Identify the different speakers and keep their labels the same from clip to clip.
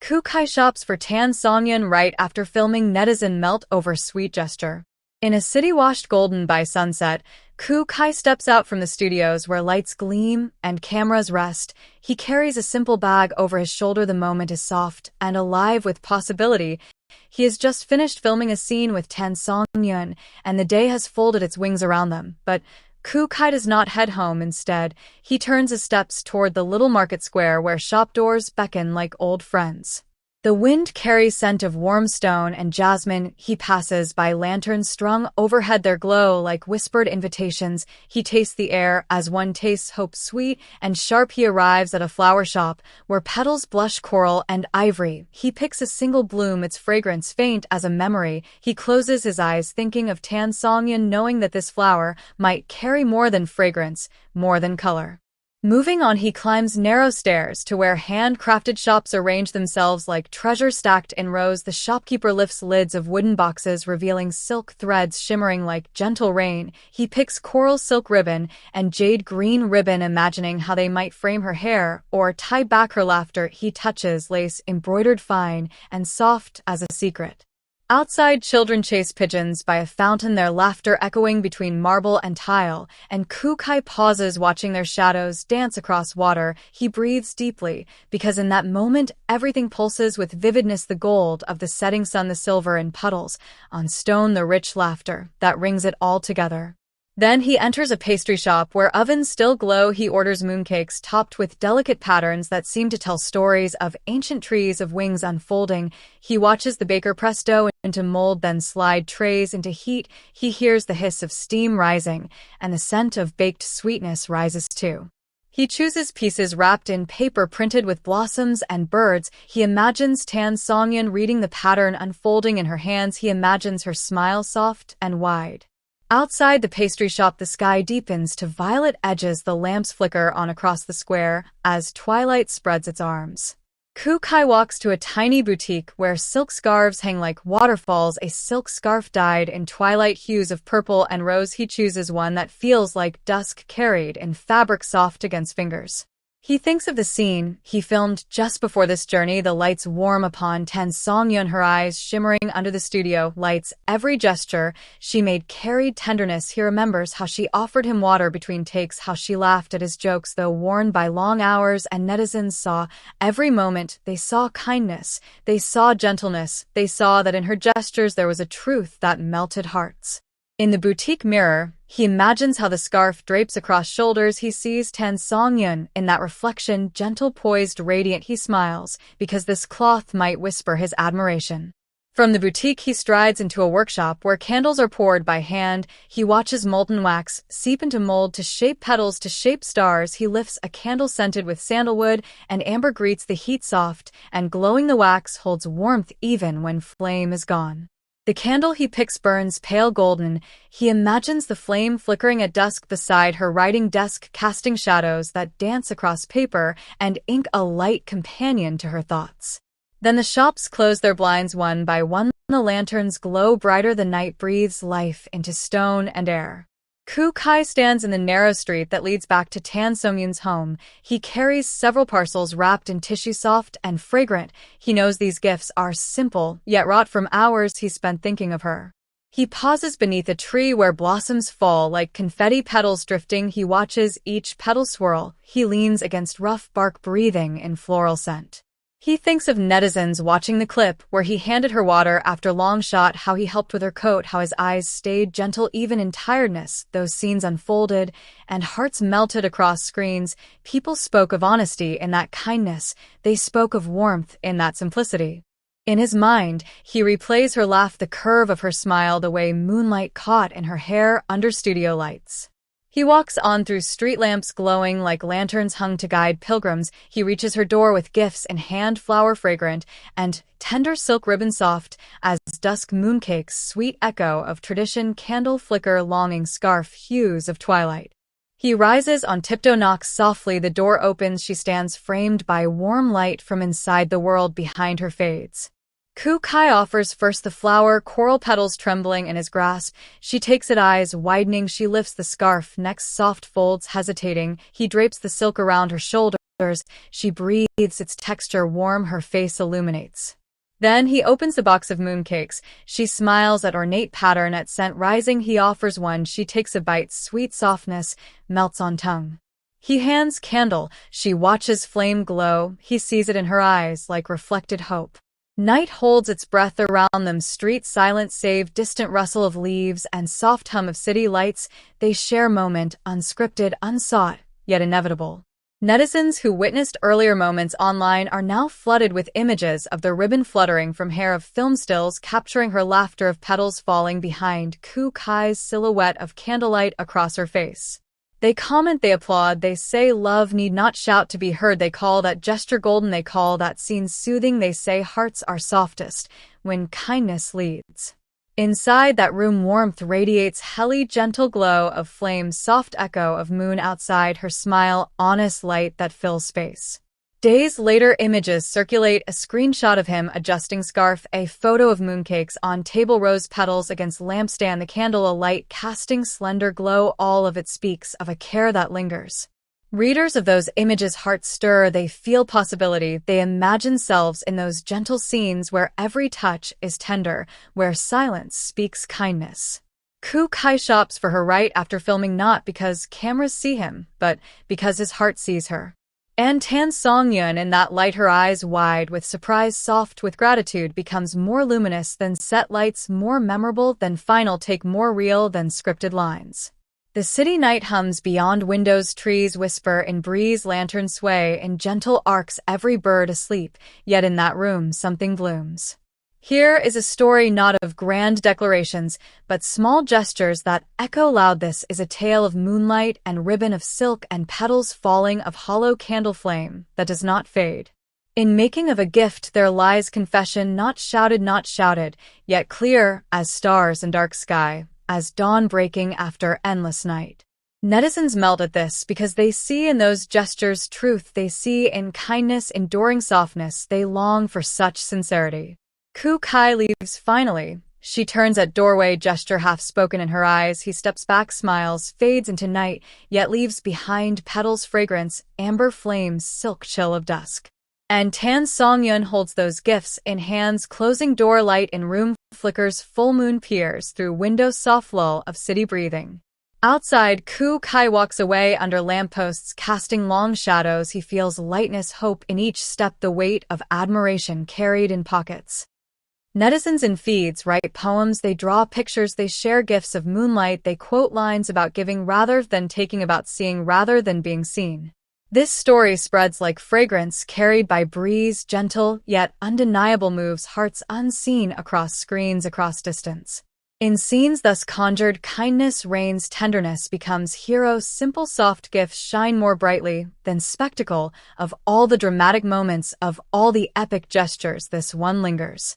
Speaker 1: Kukai shops for Tan Songyun right after filming Netizen melt over sweet gesture. In a city washed golden by sunset, Kukai steps out from the studios where lights gleam and cameras rest. He carries a simple bag over his shoulder. The moment is soft and alive with possibility. He has just finished filming a scene with Tan Songyun, and the day has folded its wings around them. But Kukai does not head home. Instead, he turns his steps toward the little market square where shop doors beckon like old friends. The wind carries scent of warm stone and jasmine. He passes by lanterns strung overhead. Their glow like whispered invitations. He tastes the air as one tastes hope, sweet and sharp. He arrives at a flower shop where petals blush coral and ivory. He picks a single bloom, its fragrance faint as a memory. He closes his eyes thinking of Tan Songyun, knowing that this flower might carry more than fragrance, more than color. Moving on, he climbs narrow stairs to where handcrafted shops arrange themselves like treasure stacked in rows. The shopkeeper lifts lids of wooden boxes, revealing silk threads shimmering like gentle rain. He picks coral silk ribbon and jade green ribbon, imagining how they might frame her hair or tie back her laughter. He touches lace embroidered fine and soft as a secret. Outside, children chase pigeons by a fountain, their laughter echoing between marble and tile, and Kukai pauses watching their shadows dance across water. He breathes deeply, because in that moment everything pulses with vividness, the gold of the setting sun, the silver in puddles, on stone, the rich laughter that rings it all together. Then he enters a pastry shop where ovens still glow. He orders mooncakes topped with delicate patterns that seem to tell stories of ancient trees of wings unfolding. He watches the baker press dough into mold, then slide trays into heat. He hears the hiss of steam rising, and the scent of baked sweetness rises too. He chooses pieces wrapped in paper printed with blossoms and birds. He imagines Tan Songyun reading the pattern unfolding in her hands. He imagines her smile soft and wide. Outside the pastry shop, the sky deepens to violet edges. The lamps flicker on across the square as twilight spreads its arms. Kukai walks to a tiny boutique where silk scarves hang like waterfalls, a silk scarf dyed in twilight hues of purple and rose. He chooses one that feels like dusk, carried in fabric soft against fingers. He thinks of the scene he filmed just before this journey. The lights warm upon Tan Songyun, her eyes shimmering under the studio lights. Every gesture she made carried tenderness. He remembers how she offered him water between takes, how she laughed at his jokes though worn by long hours, and netizens saw every moment. They saw kindness, they saw gentleness, they saw that in her gestures there was a truth that melted hearts. In the boutique mirror, he imagines how the scarf drapes across shoulders. He sees Tan Songyun in that reflection, gentle, poised, radiant. He smiles, because this cloth might whisper his admiration. From the boutique, he strides into a workshop where candles are poured by hand. He watches molten wax seep into mold to shape petals, to shape stars. He lifts a candle scented with sandalwood and amber, greets the heat, soft and glowing. The wax holds warmth even when flame is gone. The candle he picks burns pale golden. He imagines the flame flickering at dusk beside her writing desk, casting shadows that dance across paper and ink, a light companion to her thoughts. Then the shops close their blinds one by one. The lanterns glow brighter. The night breathes life into stone and air. Kukai stands in the narrow street that leads back to Tan Songyun's home. He carries several parcels wrapped in tissue, soft and fragrant. He knows these gifts are simple, yet wrought from hours he spent thinking of her. He pauses beneath a tree where blossoms fall like confetti, petals drifting. He watches each petal swirl. He leans against rough bark, breathing in floral scent. He thinks of Netizens watching the clip where he handed her water after long shot, how he helped with her coat, how his eyes stayed gentle even in tiredness. Those scenes unfolded, and hearts melted across screens. People spoke of honesty in that kindness. They spoke of warmth in that simplicity. In his mind, he replays her laugh, the curve of her smile, the way moonlight caught in her hair under studio lights. He walks on through street lamps glowing like lanterns hung to guide pilgrims. He reaches her door with gifts in hand, flower fragrant and tender, silk ribbon soft as dusk, mooncakes, sweet echo of tradition, candle flicker, longing, scarf hues of twilight. He rises on tiptoe, knocks softly. The door opens. She stands framed by warm light from inside. The world behind her fades. Kukai offers first the flower, coral petals trembling in his grasp. She takes it, eyes widening. She lifts the scarf, next soft folds hesitating. He drapes the silk around her shoulder. She breathes its texture warm, her face illuminates. Then he opens the box of mooncakes. She smiles at ornate pattern, at scent rising. He offers one. She takes a bite. Sweet softness melts on tongue. He hands candle. She watches flame glow. He sees it in her eyes like reflected hope. Night holds its breath around them. Street silence save distant rustle of leaves and soft hum of city lights. They share moment, unscripted, unsought, yet inevitable. Netizens who witnessed earlier moments online are now flooded with images of the ribbon fluttering from hair, of film stills capturing her laughter, of petals falling behind Ku Kai's silhouette, of candlelight across her face. They comment, they applaud, they say love need not shout to be heard. They call that gesture golden, they call that scene soothing. They say hearts are softest when kindness leads. Inside that room warmth radiates, helly gentle glow of flame, soft echo of moon outside, her smile, honest light that fills space. Days later, images circulate, a screenshot of him adjusting scarf, a photo of mooncakes on table, rose petals against lampstand, the candle alight, casting slender glow. All of it speaks of a care that lingers. Readers of those images' hearts stir, they feel possibility, they imagine selves in those gentle scenes where every touch is tender, where silence speaks kindness. Ku Kai shops for her right after filming, not because cameras see him, but because his heart sees her. And Tan Songyun, in that light, her eyes wide with surprise, soft with gratitude, becomes more luminous than set lights, more memorable than final take, more real than scripted lines. The city night hums beyond windows, trees whisper in breeze, lanterns sway in gentle arcs, every bird asleep, yet in that room something blooms. Here is a story not of grand declarations, but small gestures that echo loud. This is a tale of moonlight and ribbon, of silk and petals falling, of hollow candle flame that does not fade. In making of a gift there lies confession, not shouted, yet clear as stars in dark sky, as dawn breaking after endless night. Netizens melt at this because they see in those gestures truth, they see in kindness enduring softness, they long for such sincerity. Ku Kai leaves finally. She turns at doorway, gesture half spoken in her eyes. He steps back, smiles, fades into night, yet leaves behind petals, fragrance, amber flames, silk chill of dusk. And Tan Songyun holds those gifts in hands, closing door, light in room flickers, full moon peers through window, soft lull of city breathing. Outside, Ku Kai walks away under lampposts, casting long shadows. He feels lightness, hope in each step, the weight of admiration carried in pockets. Netizens in feeds write poems, they draw pictures, they share gifts of moonlight, they quote lines about giving rather than taking, about seeing rather than being seen. This story spreads like fragrance carried by breeze, gentle yet undeniable, moves hearts unseen across screens, across distance. In scenes thus conjured, kindness reigns, tenderness becomes hero, simple soft gifts shine more brightly than spectacle. Of all the dramatic moments, of all the epic gestures, this one lingers.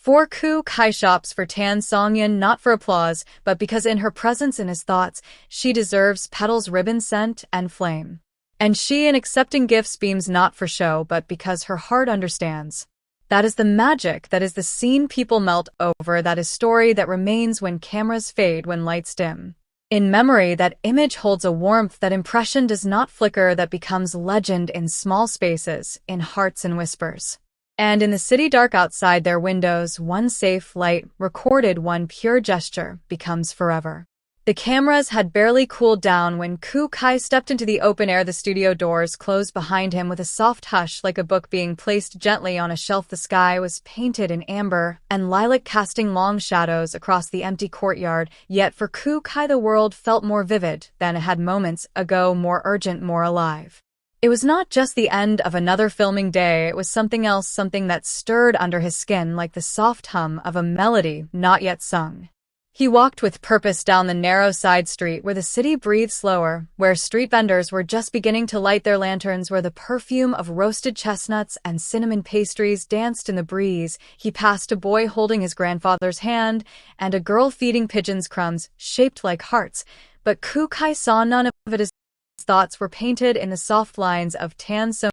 Speaker 1: For Ku Kai shops for Tan Songyun, not for applause, but because in her presence, in his thoughts, she deserves petals, ribbon, scent, and flame. And she, in accepting gifts, beams not for show, but because her heart understands. That is the magic, that is the scene people melt over, that is story that remains when cameras fade, when lights dim. In memory, that image holds a warmth, that impression does not flicker, that becomes legend in small spaces, in hearts and whispers. And in the city dark outside their windows, one safe light, recorded, one pure gesture, becomes forever. The cameras had barely cooled down when Ku Kai stepped into the open air. The studio doors closed behind him with a soft hush, like a book being placed gently on a shelf. The sky was painted in amber and lilac, casting long shadows across the empty courtyard. Yet for Ku Kai the world felt more vivid than it had moments ago, more urgent, more alive. It was not just the end of another filming day, it was something else, something that stirred under his skin like the soft hum of a melody not yet sung. He walked with purpose down the narrow side street where the city breathed slower, where street vendors were just beginning to light their lanterns, where the perfume of roasted chestnuts and cinnamon pastries danced in the breeze. He passed a boy holding his grandfather's hand and a girl feeding pigeons crumbs shaped like hearts, but Ku Kai saw none of it. His thoughts were painted in the soft lines of Tan Songyun's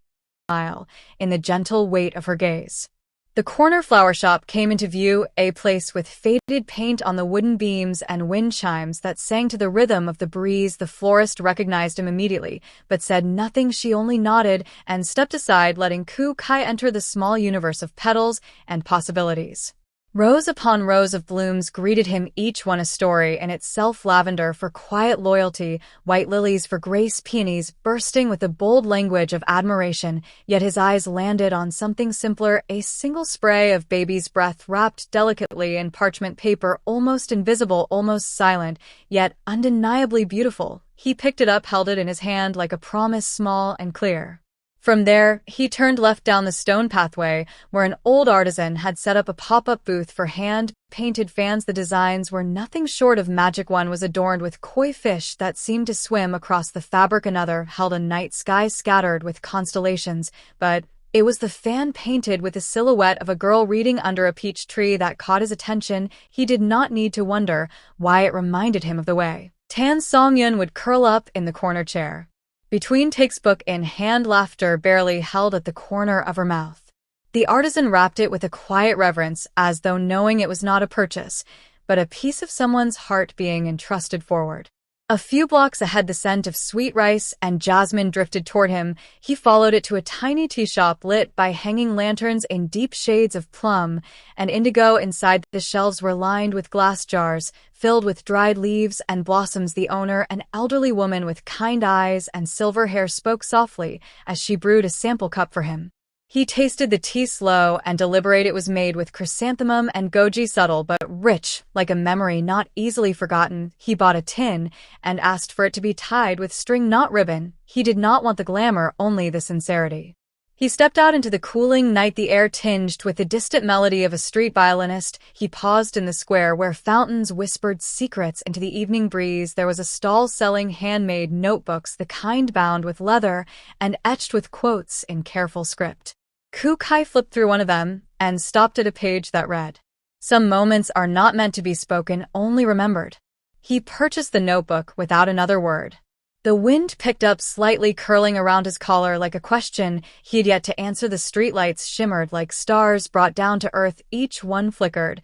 Speaker 1: smile, in the gentle weight of her gaze. The corner flower shop came into view, a place with faded paint on the wooden beams and wind chimes that sang to the rhythm of the breeze. The florist recognized him immediately, but said nothing. She only nodded and stepped aside, letting Ku Kai enter the small universe of petals and possibilities. Rows upon rows of blooms greeted him, each one a story in itself. Lavender for quiet loyalty, white lilies for grace, peonies bursting with a bold language of admiration, yet his eyes landed on something simpler, a single spray of baby's breath wrapped delicately in parchment paper, almost invisible, almost silent, yet undeniably beautiful. He picked it up, held it in his hand like a promise, small and clear. From there, he turned left down the stone pathway, where an old artisan had set up a pop-up booth for hand-painted fans. The designs were nothing short of magic. One was adorned with koi fish that seemed to swim across the fabric. Another held a night sky scattered with constellations, but it was the fan painted with the silhouette of a girl reading under a peach tree that caught his attention. He did not need to wonder why. It reminded him of the way Tan Songyun would curl up in the corner chair, between textbook in hand, laughter barely held at the corner of her mouth. The artisan wrapped it with a quiet reverence, as though knowing it was not a purchase, but a piece of someone's heart being entrusted forward. A few blocks ahead, the scent of sweet rice and jasmine drifted toward him. He followed it to a tiny tea shop lit by hanging lanterns in deep shades of plum and indigo. Inside, the shelves were lined with glass jars, filled with dried leaves and blossoms. The owner, an elderly woman with kind eyes and silver hair, spoke softly as she brewed a sample cup for him. He tasted the tea, slow and deliberate. It was made with chrysanthemum and goji, subtle but rich, like a memory not easily forgotten. He bought a tin and asked for it to be tied with string, not ribbon. He did not want the glamour, only the sincerity. He stepped out into the cooling night, the air tinged with the distant melody of a street violinist. He paused in the square where fountains whispered secrets into the evening breeze. There was a stall selling handmade notebooks, the kind bound with leather and etched with quotes in careful script. Ku Kai flipped through one of them and stopped at a page that read, "Some moments are not meant to be spoken, only remembered." He purchased the notebook without another word. The wind picked up slightly, curling around his collar like a question he had yet to answer. The streetlights shimmered like stars brought down to earth, each one flickered,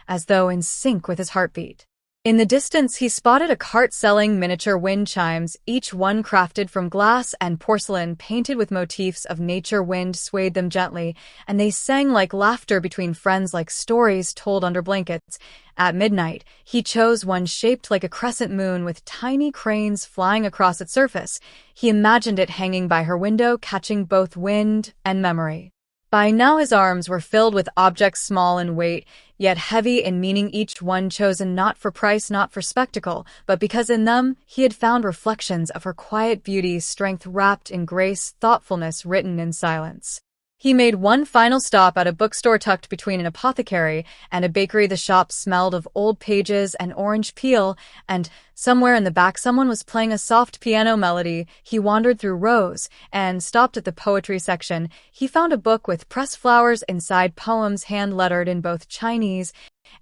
Speaker 1: as though in sync with his heartbeat. In the distance, he spotted a cart selling miniature wind chimes, each one crafted from glass and porcelain, painted with motifs of nature. Wind swayed them gently, and they sang like laughter between friends, like stories told under blankets. At midnight, he chose one shaped like a crescent moon with tiny cranes flying across its surface. He imagined it hanging by her window, catching both wind and memory. By now his arms were filled with objects small in weight, yet heavy in meaning, each one chosen not for price, not for spectacle, but because in them he had found reflections of her quiet beauty, strength wrapped in grace, thoughtfulness written in silence. He made one final stop at a bookstore tucked between an apothecary and a bakery. The shop smelled of old pages and orange peel, and somewhere in the back someone was playing a soft piano melody. He wandered through rows and stopped at the poetry section. He found a book with pressed flowers inside, poems hand-lettered in both Chinese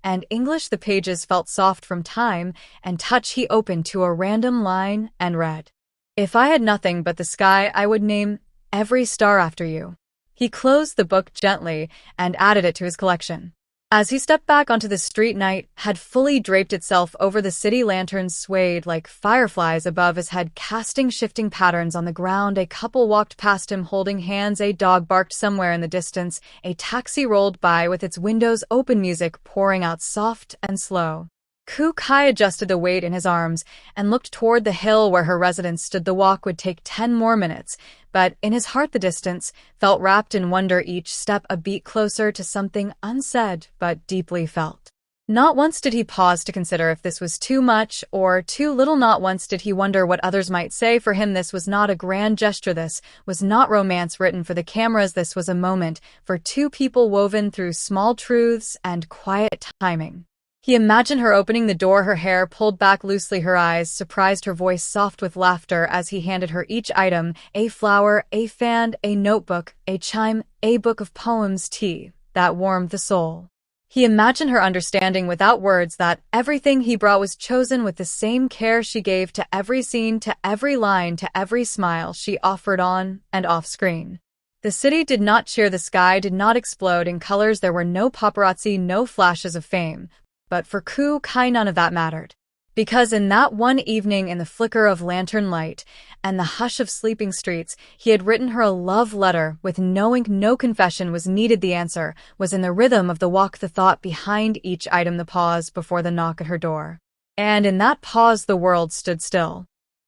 Speaker 1: and English. The pages felt soft from time and touch. He opened to a random line and read, "If I had nothing but the sky, I would name every star after you." He closed the book gently and added it to his collection. As he stepped back onto the street, night had fully draped itself over the city. Lanterns swayed like fireflies above his head, casting shifting patterns on the ground. A couple walked past him holding hands. A dog barked somewhere in the distance. A taxi rolled by with its windows open, music pouring out soft and slow. Ku Kai adjusted the weight in his arms and looked toward the hill where her residence stood. The walk would take 10 more minutes, but in his heart the distance felt wrapped in wonder, each step a beat closer to something unsaid but deeply felt. Not once did he pause to consider if this was too much or too little. Not once did he wonder what others might say. For him, this was not a grand gesture. This was not romance written for the cameras. This was a moment for two people, woven through small truths and quiet timing. He imagined her opening the door, her hair pulled back loosely, her eyes surprised, her voice soft with laughter as he handed her each item: a flower, a fan, a notebook, a chime, a book of poems, tea that warmed the soul. He imagined her understanding without words that everything he brought was chosen with the same care she gave to every scene, to every line, to every smile she offered on and off screen. The city did not cheer, the sky did not explode in colors, there were no paparazzi, no flashes of fame. But for Kai, none of that mattered. Because in that one evening, in the flicker of lantern light and the hush of sleeping streets, he had written her a love letter with knowing no confession was needed. The answer was in the rhythm of the walk, the thought behind each item, the pause before the knock at her door. And in that pause the world stood still.